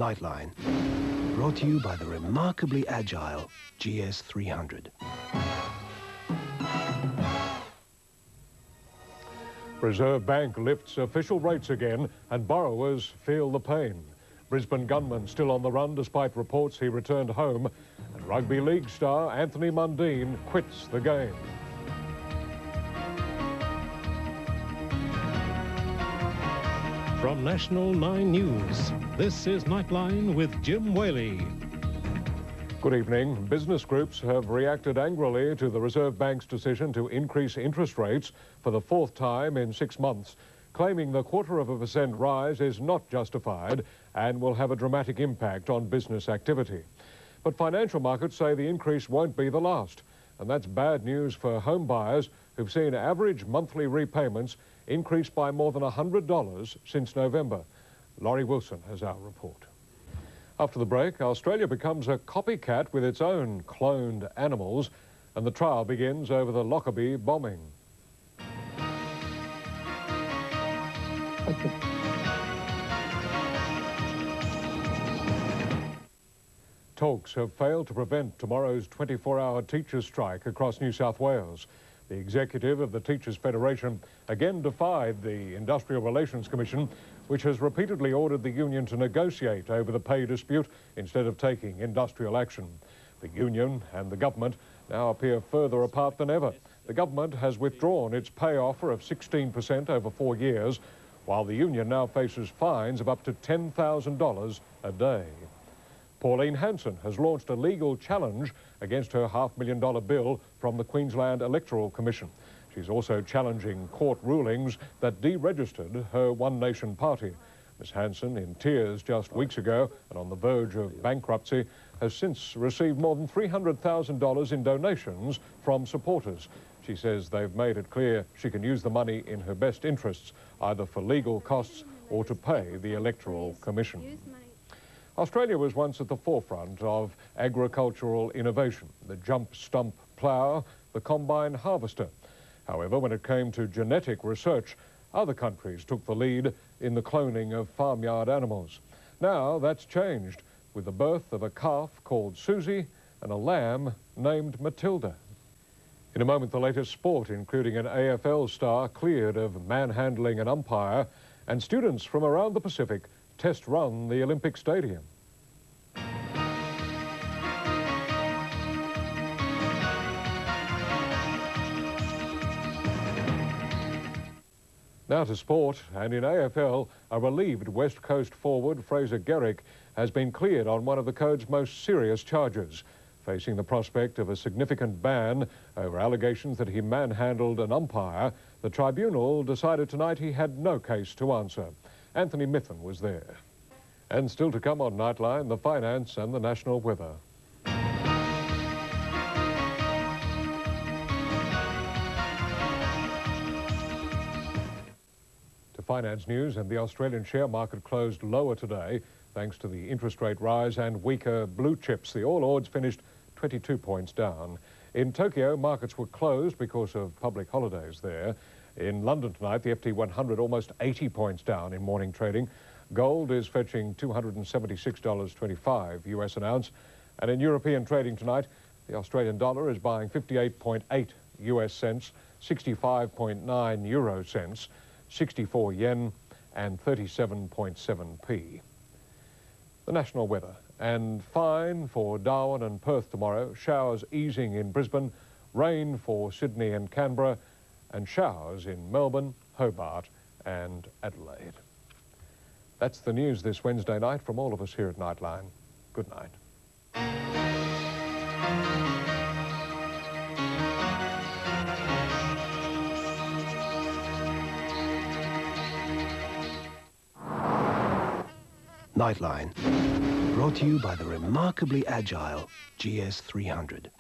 Nightline, brought to you by the remarkably agile GS300. Reserve Bank lifts official rates again and borrowers feel the pain. Brisbane gunman still on the run despite reports he returned home. And rugby league star Anthony Mundine quits the game. From National 9 News, this is Nightline with Jim Waley. Good evening. Business groups have reacted angrily to the Reserve Bank's decision to increase interest rates for the fourth time in 6 months, claiming the 0.25% rise is not justified and will have a dramatic impact on business activity. But financial markets say the increase won't be the last, and that's bad news for home buyers who've seen average monthly repayments increase by more than $100 since November. Laurie Wilson has our report. After the break, Australia becomes a copycat with its own cloned animals, and the trial begins over the Lockerbie bombing. Talks have failed to prevent tomorrow's 24-hour teachers' strike across New South Wales. The executive of the Teachers' Federation again defied the Industrial Relations Commission, which has repeatedly ordered the union to negotiate over the pay dispute instead of taking industrial action. The union and the government now appear further apart than ever. The government has withdrawn its pay offer of 16% over 4 years, while the union now faces fines of up to $10,000 a day. Pauline Hanson has launched a legal challenge against her $500,000 bill from the Queensland Electoral Commission. She's also challenging court rulings that deregistered her One Nation party. Ms Hanson, in tears just weeks ago and on the verge of bankruptcy, has since received more than $300,000 in donations from supporters. She says they've made it clear she can use the money in her best interests, either for legal costs or to pay the Electoral Commission. Australia was once at the forefront of agricultural innovation, the jump stump plough, the combine harvester. However, when it came to genetic research, other countries took the lead in the cloning of farmyard animals. Now that's changed, with the birth of a calf called Susie and a lamb named Matilda. In a moment, the latest sport, including an AFL star cleared of manhandling an umpire, and students from around the Pacific test run the Olympic Stadium. Now to sport, and in AFL, a relieved West Coast forward, Fraser Garrick, has been cleared on one of the code's most serious charges. Facing the prospect of a significant ban over allegations that he manhandled an umpire, the tribunal decided tonight he had no case to answer. Anthony Mithen was there. And still to come on Nightline, the finance and the national weather. To finance news, and the Australian share market closed lower today thanks to the interest rate rise and weaker blue chips. The All Ords finished 22 points down. In Tokyo, markets were closed because of public holidays there. In London tonight, the FT 100 almost 80 points down in morning trading. Gold is fetching $276.25 US an ounce. And in European trading tonight, the Australian dollar is buying 58.8 US cents, 65.9 euro cents, 64 yen and 37.7p. The national weather, and fine for Darwin and Perth tomorrow, showers easing in Brisbane, rain for Sydney and Canberra, and showers in Melbourne, Hobart and Adelaide. That's the news this Wednesday night from all of us here at Nightline. Good night. Nightline, brought to you by the remarkably agile GS300.